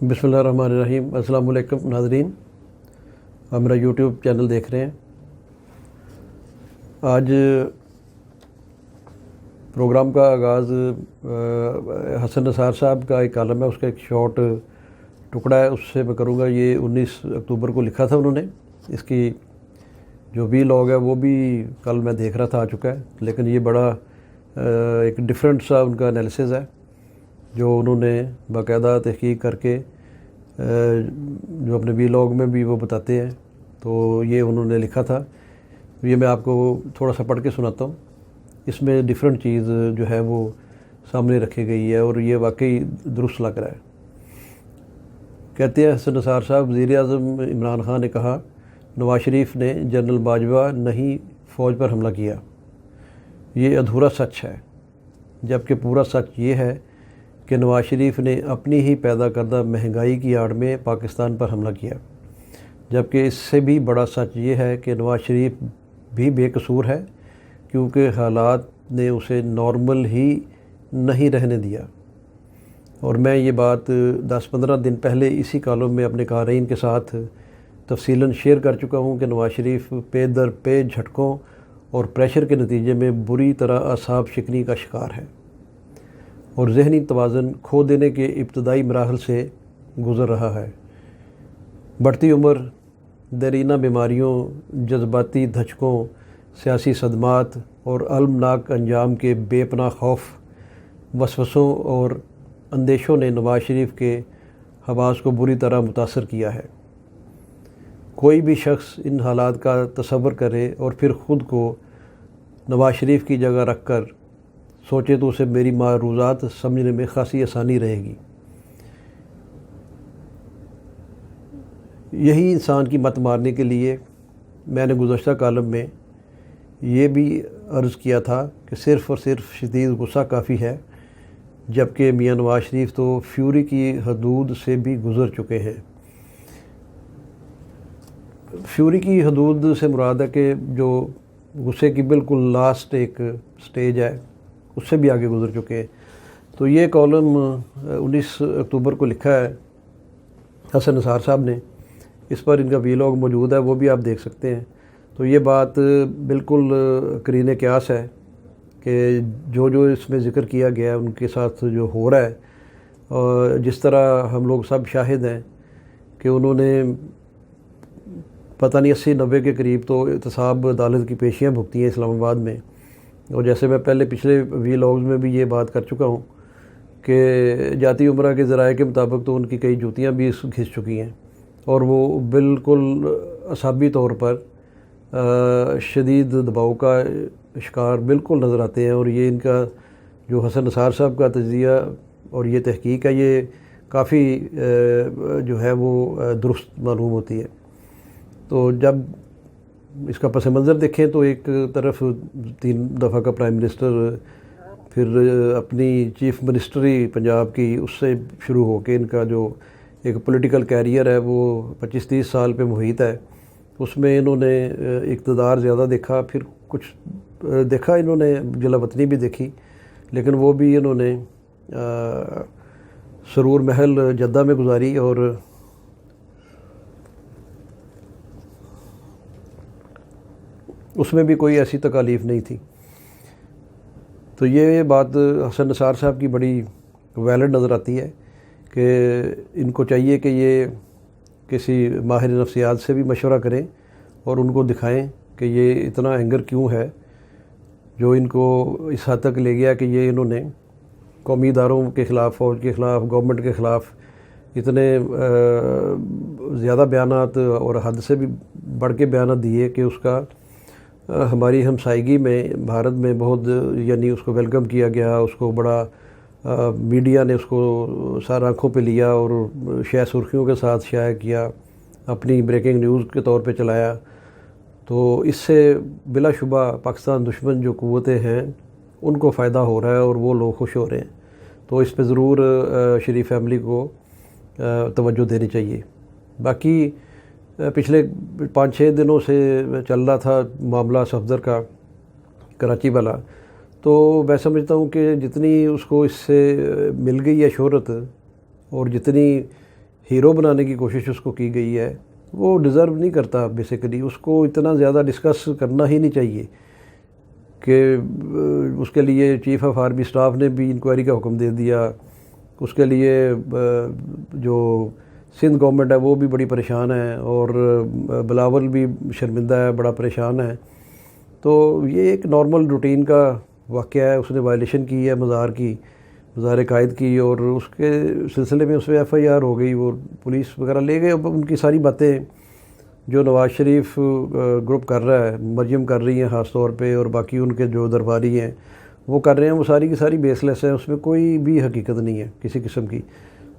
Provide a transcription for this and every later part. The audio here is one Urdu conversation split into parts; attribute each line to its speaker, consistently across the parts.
Speaker 1: بسم اللہ الرحمن الرحیم۔ السلام علیکم ناظرین، آپ میرا یوٹیوب چینل دیکھ رہے ہیں۔ آج پروگرام کا آغاز حسن نثار صاحب کا ایک کالم ہے، اس کا ایک شارٹ ٹکڑا ہے، اس سے میں کروں گا۔ یہ 19 اکتوبر کو لکھا تھا انہوں نے۔ اس کی جو وی لاگ ہے وہ بھی کل میں دیکھ رہا تھا، آ چکا ہے، لیکن یہ بڑا ایک ڈیفرنٹ سا ان کا انالیسز ہے جو انہوں نے باقاعدہ تحقیق کر کے جو اپنے وی لاگ میں بھی وہ بتاتے ہیں۔ تو یہ انہوں نے لکھا تھا، یہ میں آپ کو تھوڑا سا پڑھ کے سناتا ہوں۔ اس میں ڈیفرنٹ چیز جو ہے وہ سامنے رکھی گئی ہے اور یہ واقعی درست لگ رہا ہے۔ کہتے ہیں حسن نثار صاحب، وزیر اعظم عمران خان نے کہا نواز شریف نے جنرل باجوہ نہیں فوج پر حملہ کیا، یہ ادھورا سچ ہے، جبکہ پورا سچ یہ ہے کہ نواز شریف نے اپنی ہی پیدا کردہ مہنگائی کی آڑ میں پاکستان پر حملہ کیا، جبکہ اس سے بھی بڑا سچ یہ ہے کہ نواز شریف بھی بے قصور ہے، کیونکہ حالات نے اسے نارمل ہی نہیں رہنے دیا۔ اور میں یہ بات 10-15 دن پہلے اسی کالم میں اپنے قارئین کے ساتھ تفصیلاً شیئر کر چکا ہوں کہ نواز شریف پے در پے جھٹکوں اور پریشر کے نتیجے میں بری طرح اعصاب شکنی کا شکار ہے اور ذہنی توازن کھو دینے کے ابتدائی مراحل سے گزر رہا ہے۔ بڑھتی عمر، دیرینہ بیماریوں، جذباتی دھچکوں، سیاسی صدمات اور المناک انجام کے بے پناہ خوف، وسوسوں اور اندیشوں نے نواز شریف کے حواس کو بری طرح متاثر کیا ہے۔ کوئی بھی شخص ان حالات کا تصور کرے اور پھر خود کو نواز شریف کی جگہ رکھ کر سوچے تو اسے میری معروضات سمجھنے میں خاصی آسانی رہے گی۔ یہی انسان کی مت مارنے کے لیے میں نے گزشتہ کالم میں یہ بھی عرض کیا تھا کہ صرف اور صرف شدید غصہ کافی ہے، جبکہ میاں نواز شریف تو فیوری کی حدود سے بھی گزر چکے ہیں۔ فیوری کی حدود سے مراد ہے کہ جو غصے کی بالکل لاسٹ ایک سٹیج ہے، اس سے بھی آگے گزر چکے ہیں۔ تو یہ کالم 19 اکتوبر کو لکھا ہے حسن نثار صاحب نے، اس پر ان کا وی لاگ موجود ہے، وہ بھی آپ دیکھ سکتے ہیں۔ تو یہ بات بالکل قرین قیاس ہے کہ جو اس میں ذکر کیا گیا ہے ان کے ساتھ جو ہو رہا ہے، اور جس طرح ہم لوگ سب شاہد ہیں کہ انہوں نے پتہ نہیں 80-90 کے قریب تو احتساب عدالت کی پیشیاں بھگتی ہیں اسلام آباد میں۔ اور جیسے میں پہلے پچھلے وی لاگز میں بھی یہ بات کر چکا ہوں کہ جاتی عمرہ کے ذرائع کے مطابق تو ان کی کئی جوتیاں بھی گھس چکی ہیں اور وہ بالکل اعصابی طور پر شدید دباؤ کا شکار بالکل نظر آتے ہیں۔ اور یہ ان کا جو حسن نثار صاحب کا تجزیہ اور یہ تحقیق ہے، یہ کافی جو ہے وہ درست معلوم ہوتی ہے۔ تو جب اس کا پس منظر دیکھیں تو ایک طرف 3 دفعہ کا پرائم منسٹر، پھر اپنی چیف منسٹری پنجاب کی، اس سے شروع ہو کے ان کا جو ایک پولیٹیکل کیریئر ہے وہ 25-30 سال پہ محیط ہے، اس میں انہوں نے اقتدار زیادہ دیکھا، پھر کچھ دیکھا انہوں نے جلا وطنی بھی دیکھی، لیکن وہ بھی انہوں نے سرور محل جدہ میں گزاری اور اس میں بھی کوئی ایسی تکالیف نہیں تھی۔ تو یہ بات حسن نثار صاحب کی بڑی ویلڈ نظر آتی ہے کہ ان کو چاہیے کہ یہ کسی ماہر نفسیات سے بھی مشورہ کریں اور ان کو دکھائیں کہ یہ اتنا اینگر کیوں ہے جو ان کو اس حد تک لے گیا کہ یہ انہوں نے قومی اداروں کے خلاف، فوج کے خلاف، گورنمنٹ کے خلاف اتنے زیادہ بیانات اور حد سے بھی بڑھ کے بیانات دیے کہ اس کا ہماری ہمسائیگی میں بھارت میں بہت، یعنی اس کو ویلکم کیا گیا، اس کو بڑا میڈیا نے اس کو سر آنکھوں پہ لیا اور شہ سرخیوں کے ساتھ شائع کیا، اپنی بریکنگ نیوز کے طور پہ چلایا۔ تو اس سے بلا شبہ پاکستان دشمن جو قوتیں ہیں ان کو فائدہ ہو رہا ہے اور وہ لوگ خوش ہو رہے ہیں۔ تو اس پہ ضرور شریف فیملی کو توجہ دینی چاہیے۔ باقی پچھلے 5-6 دنوں سے چل رہا تھا معاملہ صفدر کا، کراچی والا، تو میں سمجھتا ہوں کہ جتنی اس کو اس سے مل گئی ہے شہرت اور جتنی ہیرو بنانے کی کوشش اس کو کی گئی ہے، وہ ڈیزرو نہیں کرتا بیسیکلی. اس کو اتنا زیادہ ڈسکس کرنا ہی نہیں چاہیے کہ اس کے لیے چیف آف آرمی اسٹاف نے بھی انکوائری کا حکم دے دیا. اس کے لیے جو سندھ گورنمنٹ ہے وہ بھی بڑی پریشان ہے، اور بلاول بھی شرمندہ ہے، بڑا پریشان ہے. تو یہ ایک نارمل روٹین کا واقعہ ہے. اس نے وائلیشن کی ہے مزار قائد کی، اور اس کے سلسلے میں اس میں ایف آئی آر ہو گئی. وہ پولیس وغیرہ لے گئے. اب ان کی ساری باتیں جو نواز شریف گروپ کر رہا ہے، مریم کر رہی ہیں خاص طور پہ، اور باقی ان کے جو درباری ہیں وہ کر رہے ہیں، وہ ساری کی ساری بیس لیس ہیں. اس میں کوئی بھی حقیقت نہیں ہے کسی قسم کی.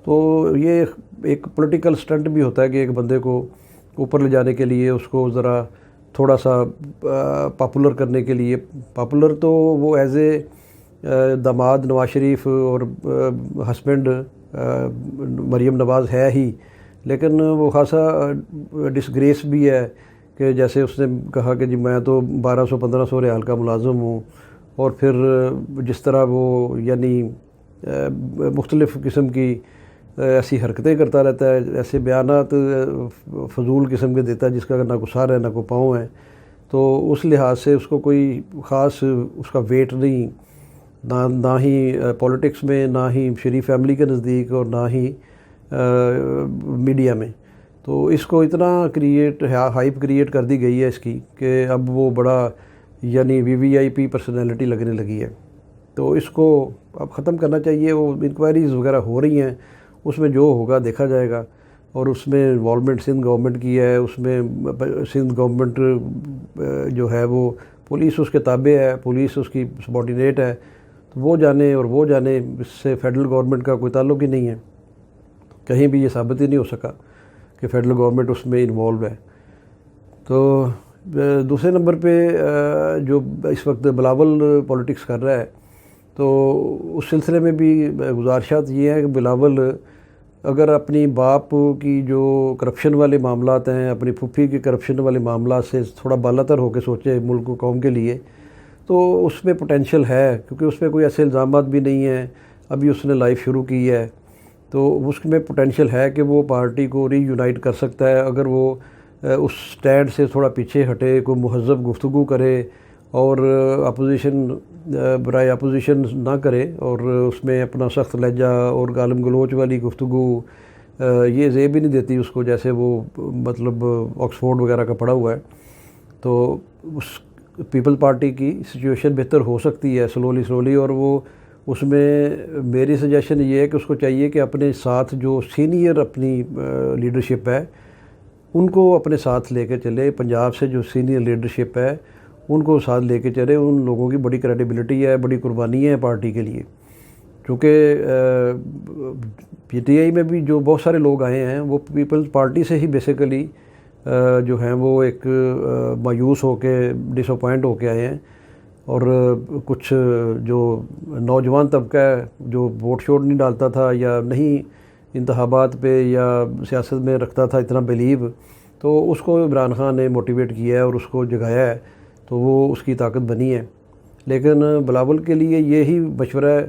Speaker 1: تو یہ ایک پولیٹیکل سٹنٹ بھی ہوتا ہے کہ ایک بندے کو اوپر لے جانے کے لیے، اس کو ذرا تھوڑا سا پاپولر کرنے کے لیے. پاپولر تو وہ ایز اے داماد نواز شریف اور ہسبینڈ مریم نواز ہے ہی، لیکن وہ خاصا ڈسگریس بھی ہے کہ جیسے اس نے کہا کہ جی میں تو 1200-1500 ریال کا ملازم ہوں، اور پھر جس طرح وہ یعنی مختلف قسم کی ایسی حرکتیں کرتا رہتا ہے، ایسے بیانات فضول قسم کے دیتا ہے جس کا نہ کوئی سر ہے نہ کوئی پاؤں ہے. تو اس لحاظ سے اس کو کوئی خاص اس کا ویٹ نہیں، نہ ہی پولیٹکس میں، نہ ہی شریف فیملی کے نزدیک، اور نہ ہی میڈیا میں. تو اس کو اتنا ہائپ کریٹ کر دی گئی ہے اس کی کہ اب وہ بڑا یعنی وی آئی پی پرسنالٹی لگنے لگی ہے. تو اس کو اب ختم کرنا چاہیے. وہ انکوائریز وغیرہ ہو رہی ہیں، اس میں جو ہوگا دیکھا جائے گا. اور اس میں انوالومنٹ سندھ گورنمنٹ کی ہے. اس میں سندھ گورنمنٹ جو ہے وہ پولیس اس کے تابع ہے، پولیس اس کی سبارڈینیٹ ہے. تو وہ جانے اور وہ جانے، اس سے فیڈرل گورنمنٹ کا کوئی تعلق ہی نہیں ہے. کہیں بھی یہ ثابت ہی نہیں ہو سکا کہ فیڈرل گورنمنٹ اس میں انوالو ہے. تو دوسرے نمبر پہ جو اس وقت بلاول پولیٹکس کر رہا ہے، تو اس سلسلے میں بھی گزارشات یہ ہیں کہ بلاول اگر اپنی باپ کی جو کرپشن والے معاملات ہیں، اپنی پھوپھی کے کرپشن والے معاملات سے تھوڑا بالاتر ہو کے سوچے ملک و قوم کے لیے، تو اس میں پوٹینشیل ہے. کیونکہ اس میں کوئی ایسے الزامات بھی نہیں ہیں، ابھی اس نے لائف شروع کی ہے. تو اس میں پوٹینشیل ہے کہ وہ پارٹی کو ری یونائٹ کر سکتا ہے اگر وہ اس سٹینڈ سے تھوڑا پیچھے ہٹے، کوئی مہذب گفتگو کرے، اور اپوزیشن برائے اپوزیشن نہ کرے، اور اس میں اپنا سخت لہجہ اور گالم گلوچ والی گفتگو یہ زیب ہی نہیں دیتی اس کو، جیسے وہ مطلب آکسفورڈ وغیرہ کا پڑھا ہوا ہے. تو اس پیپل پارٹی کی سچویشن بہتر ہو سکتی ہے سلولی. اور وہ اس میں میری سجیشن یہ ہے کہ اس کو چاہیے کہ اپنے ساتھ جو سینئر اپنی لیڈرشپ ہے ان کو اپنے ساتھ لے کے چلے. پنجاب سے جو سینئر لیڈرشپ ہے ان کو ساتھ لے کے چلے. ان لوگوں کی بڑی کریڈیبلٹی ہے، بڑی قربانی ہے پارٹی کے لیے. چونکہ پی ٹی آئی میں بھی جو بہت سارے لوگ آئے ہیں وہ پیپلز پارٹی سے ہی بیسیکلی جو ہیں وہ ایک مایوس ہو کے، ڈس اپوائنٹ ہو کے آئے ہیں. اور کچھ جو نوجوان طبقہ ہے جو ووٹ شوٹ نہیں ڈالتا تھا یا نہیں انتخابات پہ یا سیاست میں رکھتا تھا اتنا بلیو، تو اس کو عمران خان نے موٹیویٹ کیا ہے اور اس کو جگایا ہے، تو وہ اس کی طاقت بنی ہے. لیکن بلاول کے لیے یہی مشورہ ہے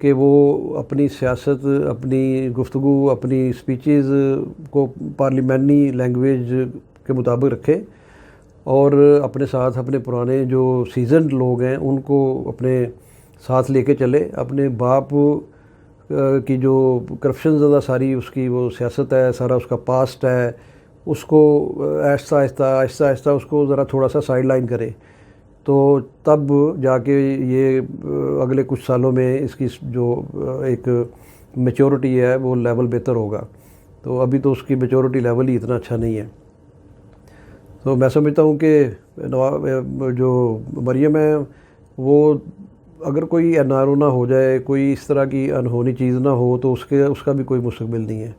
Speaker 1: کہ وہ اپنی سیاست، اپنی گفتگو، اپنی سپیچز کو پارلیمانی لینگویج کے مطابق رکھے، اور اپنے ساتھ اپنے پرانے جو سیزنڈ لوگ ہیں ان کو اپنے ساتھ لے کے چلے. اپنے باپ کی جو کرپشن زدہ ساری اس کی وہ سیاست ہے، سارا اس کا پاسٹ ہے، اس کو آہستہ آہستہ اس کو ذرا تھوڑا سا سائڈ لائن کرے. تو تب جا کے یہ اگلے کچھ سالوں میں اس کی جو ایک میچورٹی ہے وہ لیول بہتر ہوگا. تو ابھی تو اس کی میچورٹی لیول ہی اتنا اچھا نہیں ہے. تو میں سمجھتا ہوں کہ جو مریم ہے وہ اگر کوئی این آر او نہ ہو جائے، کوئی اس طرح کی انہونی چیز نہ ہو، تو اس کا بھی کوئی مستقبل نہیں ہے.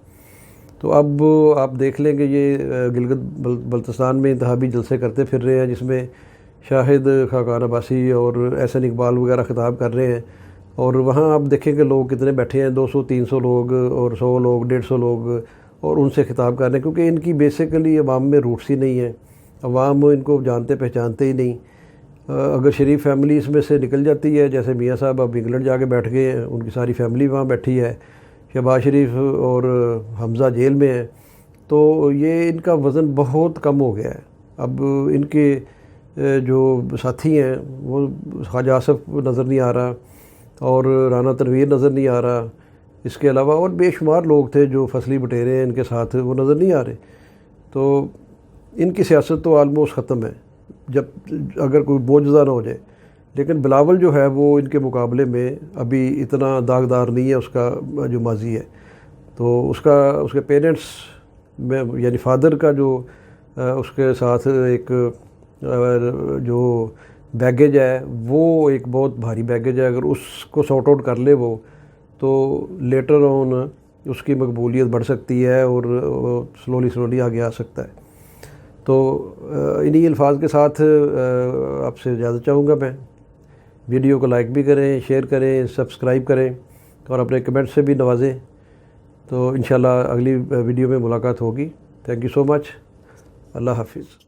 Speaker 1: تو اب آپ دیکھ لیں کہ یہ گلگت بلتستان میں انتخابی جلسے کرتے پھر رہے ہیں، جس میں شاہد خاقان عباسی اور احسن اقبال وغیرہ خطاب کر رہے ہیں. اور وہاں آپ دیکھیں کہ لوگ کتنے بیٹھے ہیں، 200-300 لوگ اور 100 لوگ 150 لوگ، اور ان سے خطاب کر رہے ہیں. کیونکہ ان کی بیسیکلی عوام میں روٹس ہی نہیں ہیں، عوام ان کو جانتے پہچانتے ہی نہیں. اگر شریف فیملی اس میں سے نکل جاتی ہے، جیسے میاں صاحب اب انگلینڈ جا کے بیٹھ گئے ہیں، ان کی ساری فیملی وہاں بیٹھی ہے. شہباز شریف اور حمزہ جیل میں ہیں، تو یہ ان کا وزن بہت کم ہو گیا ہے۔ اب ان کے جو ساتھی ہیں وہ خواجہ آصف نظر نہیں آ رہا اور رانا تنویر نظر نہیں آ رہا، اس کے علاوہ اور بے شمار لوگ تھے جو فصلی بٹیرے ہیں ان کے ساتھ، وہ نظر نہیں آ رہے۔ تو ان کی سیاست تو آلموسٹ ختم ہے، جب اگر کوئی معجزہ نہ ہو جائے۔ لیکن بلاول جو ہے وہ ان کے مقابلے میں ابھی اتنا داغدار نہیں ہے، اس کا جو ماضی ہے۔ تو اس کے پیرنٹس میں یعنی فادر کا جو اس کے ساتھ ایک جو بیگیج ہے وہ ایک بہت بھاری بیگیج ہے، اگر اس کو سارٹ آؤٹ کر لے وہ، تو لیٹر آن اس کی مقبولیت بڑھ سکتی ہے اور سلولی آگے آ سکتا ہے۔ تو انہی الفاظ کے ساتھ آپ سے اجازت چاہوں گا میں۔ ویڈیو کو لائک بھی کریں، شیئر کریں، سبسکرائب کریں اور اپنے کمنٹ سے بھی نوازیں۔ تو انشاءاللہ اگلی ویڈیو میں ملاقات ہوگی۔ تھینک یو سو مچ۔ اللہ حافظ۔